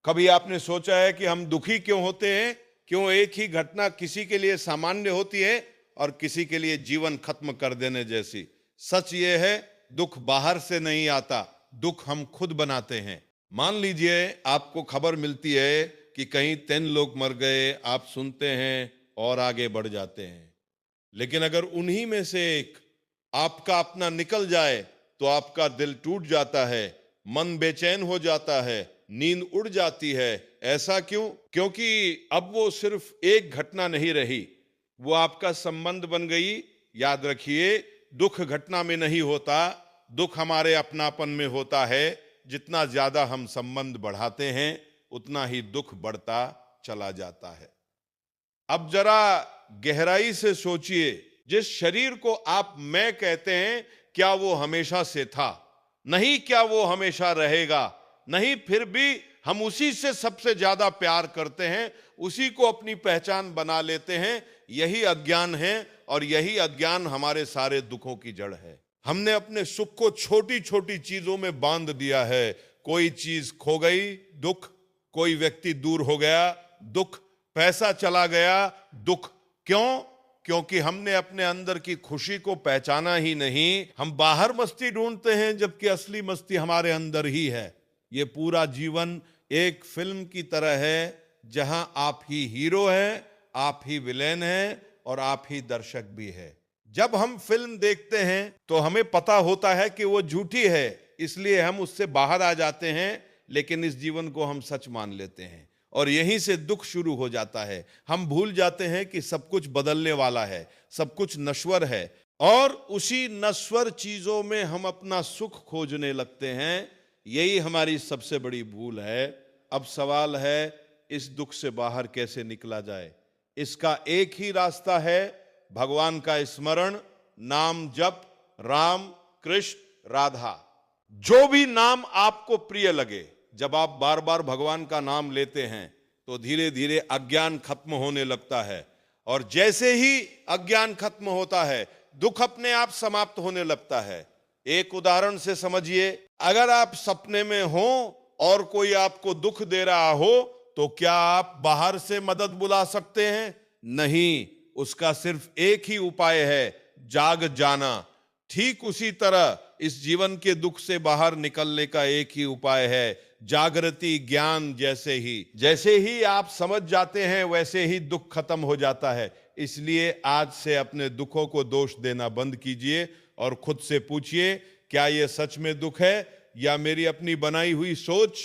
कभी आपने सोचा है कि हम दुखी क्यों होते हैं? क्यों एक ही घटना किसी के लिए सामान्य होती है और किसी के लिए जीवन खत्म कर देने जैसी? सच ये है, दुख बाहर से नहीं आता, दुख हम खुद बनाते हैं। मान लीजिए आपको खबर मिलती है कि कहीं 3 लोग मर गए, आप सुनते हैं और आगे बढ़ जाते हैं। लेकिन अगर उन्हीं में से एक आपका अपना निकल जाए तो आपका दिल टूट जाता है, मन बेचैन हो जाता है, नींद उड़ जाती है। ऐसा क्यों? क्योंकि अब वो सिर्फ एक घटना नहीं रही, वो आपका संबंध बन गई। याद रखिए, दुख घटना में नहीं होता, दुख हमारे अपनापन में होता है। जितना ज्यादा हम संबंध बढ़ाते हैं उतना ही दुख बढ़ता चला जाता है। अब जरा गहराई से सोचिए, जिस शरीर को आप मैं कहते हैं, क्या वो हमेशा से था? नहीं। क्या वो हमेशा रहेगा? नहीं। फिर भी हम उसी से सबसे ज्यादा प्यार करते हैं, उसी को अपनी पहचान बना लेते हैं। यही अज्ञान है और यही अज्ञान हमारे सारे दुखों की जड़ है। हमने अपने सुख को छोटी छोटी चीजों में बांध दिया है। कोई चीज खो गई, दुख। कोई व्यक्ति दूर हो गया, दुख। पैसा चला गया, दुख। क्यों? क्योंकि हमने अपने अंदर की खुशी को पहचाना ही नहीं। हम बाहर मस्ती ढूंढते हैं जबकि असली मस्ती हमारे अंदर ही है। ये पूरा जीवन एक फिल्म की तरह है जहां आप ही हीरो हैं, आप ही विलेन हैं और आप ही दर्शक भी है। जब हम फिल्म देखते हैं तो हमें पता होता है कि वो झूठी है, इसलिए हम उससे बाहर आ जाते हैं। लेकिन इस जीवन को हम सच मान लेते हैं और यहीं से दुख शुरू हो जाता है। हम भूल जाते हैं कि सब कुछ बदलने वाला है, सब कुछ नश्वर है और उसी नश्वर चीजों में हम अपना सुख खोजने लगते हैं। यही हमारी सबसे बड़ी भूल है। अब सवाल है, इस दुख से बाहर कैसे निकला जाए? इसका एक ही रास्ता है, भगवान का स्मरण, नाम जप, राम, कृष्ण, राधा। जो भी नाम आपको प्रिय लगे। जब आप बार बार भगवान का नाम लेते हैं तो धीरे धीरे अज्ञान खत्म होने लगता है और जैसे ही अज्ञान खत्म होता है, दुख अपने आप समाप्त होने लगता है। एक उदाहरण से समझिए, अगर आप सपने में हो और कोई आपको दुख दे रहा हो तो क्या आप बाहर से मदद बुला सकते हैं? नहीं। उसका सिर्फ एक ही उपाय है, जाग जाना। ठीक उसी तरह इस जीवन के दुख से बाहर निकलने का एक ही उपाय है, जागृति, ज्ञान। जैसे ही आप समझ जाते हैं वैसे ही दुख खत्म हो जाता है। इसलिए आज से अपने दुखों को दोष देना बंद कीजिए और खुद से पूछिए, क्या ये सच में दुख है या मेरी अपनी बनाई हुई सोच?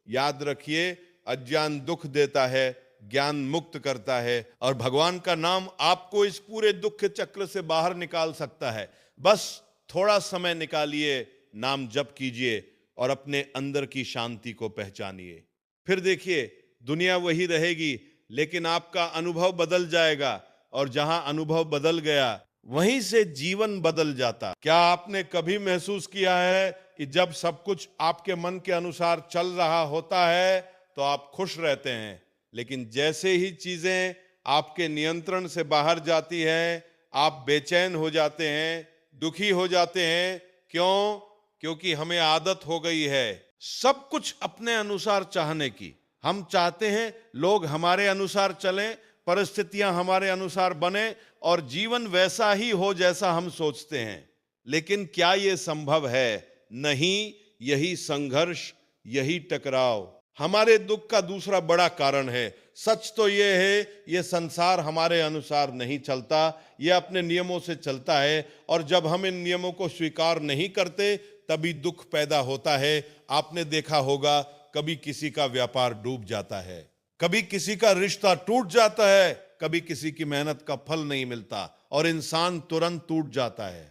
याद रखिए, अज्ञान दुख देता है, ज्ञान मुक्त करता है और भगवान का नाम आपको इस पूरे दुख के चक्र से बाहर निकाल सकता है। बस थोड़ा समय निकालिए, नाम जप कीजिए और अपने अंदर की शांति को पहचानिए। फिर देखिए, दुनिया वही रहेगी लेकिन आपका अनुभव बदल जाएगा और जहां अनुभव बदल गया वहीं से जीवन बदल जाता। क्या आपने कभी महसूस किया है कि जब सब कुछ आपके मन के अनुसार चल रहा होता है तो आप खुश रहते हैं, लेकिन जैसे ही चीजें आपके नियंत्रण से बाहर जाती है आप बेचैन हो जाते हैं, दुखी हो जाते हैं? क्यों? क्योंकि हमें आदत हो गई है सब कुछ अपने अनुसार चाहने की। हम चाहते हैं लोग हमारे अनुसार चलें, परिस्थितियां हमारे अनुसार बने और जीवन वैसा ही हो जैसा हम सोचते हैं। लेकिन क्या यह संभव है? नहीं। यही संघर्ष, यही टकराव हमारे दुख का दूसरा बड़ा कारण है। सच तो यह है, यह संसार हमारे अनुसार नहीं चलता, यह अपने नियमों से चलता है और जब हम इन नियमों को स्वीकार नहीं करते तभी दुख पैदा होता है। आपने देखा होगा, कभी किसी का व्यापार डूब जाता है, कभी किसी का रिश्ता टूट जाता है, कभी किसी की मेहनत का फल नहीं मिलता और इंसान तुरंत टूट जाता है।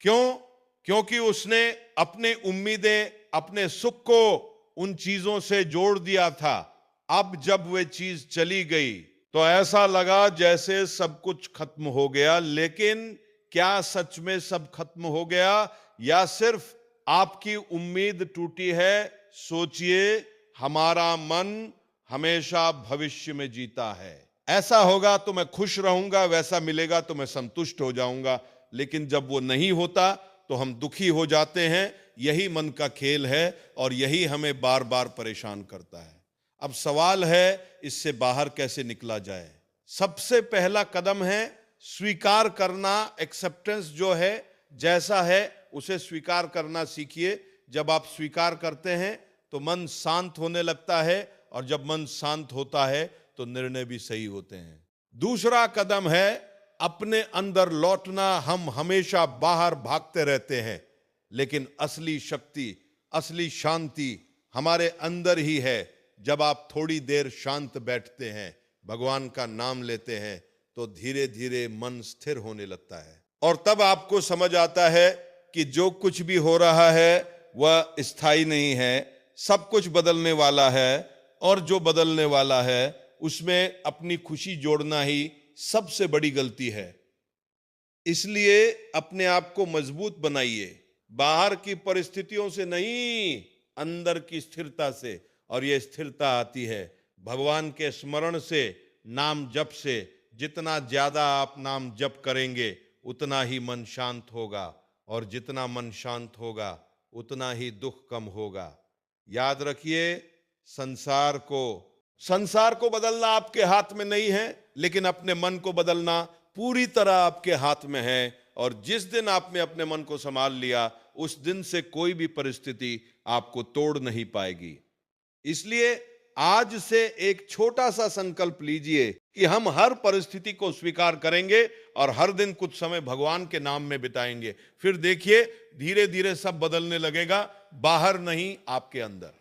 क्यों? क्योंकि उसने अपने उम्मीदें, अपने सुख को उन चीजों से जोड़ दिया था। अब जब वह चीज चली गई तो ऐसा लगा जैसे सब कुछ खत्म हो गया। लेकिन क्या सच में सब खत्म हो गया या सिर्फ आपकी उम्मीद टूटी है? सोचिए, हमारा मन हमेशा भविष्य में जीता है। ऐसा होगा तो मैं खुश रहूंगा, वैसा मिलेगा तो मैं संतुष्ट हो जाऊंगा। लेकिन जब वो नहीं होता तो हम दुखी हो जाते हैं। यही मन का खेल है और यही हमें बार बार परेशान करता है। अब सवाल है इससे बाहर कैसे निकला जाए। सबसे पहला कदम है स्वीकार करना। एक्सेप्टेंस जो है, जैसा है उसे स्वीकार करना सीखिए। जब आप स्वीकार करते हैं तो मन शांत होने लगता है, और जब मन शांत होता है तो निर्णय भी सही होते हैं। दूसरा कदम है अपने अंदर लौटना। हम हमेशा बाहर भागते रहते हैं, लेकिन असली शक्ति, असली शांति हमारे अंदर ही है। जब आप थोड़ी देर शांत बैठते हैं, भगवान का नाम लेते हैं, तो धीरे धीरे मन स्थिर होने लगता है, और तब आपको समझ आता है कि जो कुछ भी हो रहा है वह स्थायी नहीं है, सब कुछ बदलने वाला है, और जो बदलने वाला है उसमें अपनी खुशी जोड़ना ही सबसे बड़ी गलती है। इसलिए अपने आप को मजबूत बनाइए, बाहर की परिस्थितियों से नहीं, अंदर की स्थिरता से। और यह स्थिरता आती है भगवान के स्मरण से, नाम जप से। जितना ज्यादा आप नाम जप करेंगे उतना ही मन शांत होगा, और जितना मन शांत होगा उतना ही दुख कम होगा। याद रखिए, संसार को बदलना आपके हाथ में नहीं है, लेकिन अपने मन को बदलना पूरी तरह आपके हाथ में है। और जिस दिन आपने अपने मन को संभाल लिया, उस दिन से कोई भी परिस्थिति आपको तोड़ नहीं पाएगी। इसलिए आज से एक छोटा सा संकल्प लीजिए कि हम हर परिस्थिति को स्वीकार करेंगे और हर दिन कुछ समय भगवान के नाम में बिताएंगे। फिर देखिए धीरे धीरे सब बदलने लगेगा, बाहर नहीं, आपके अंदर।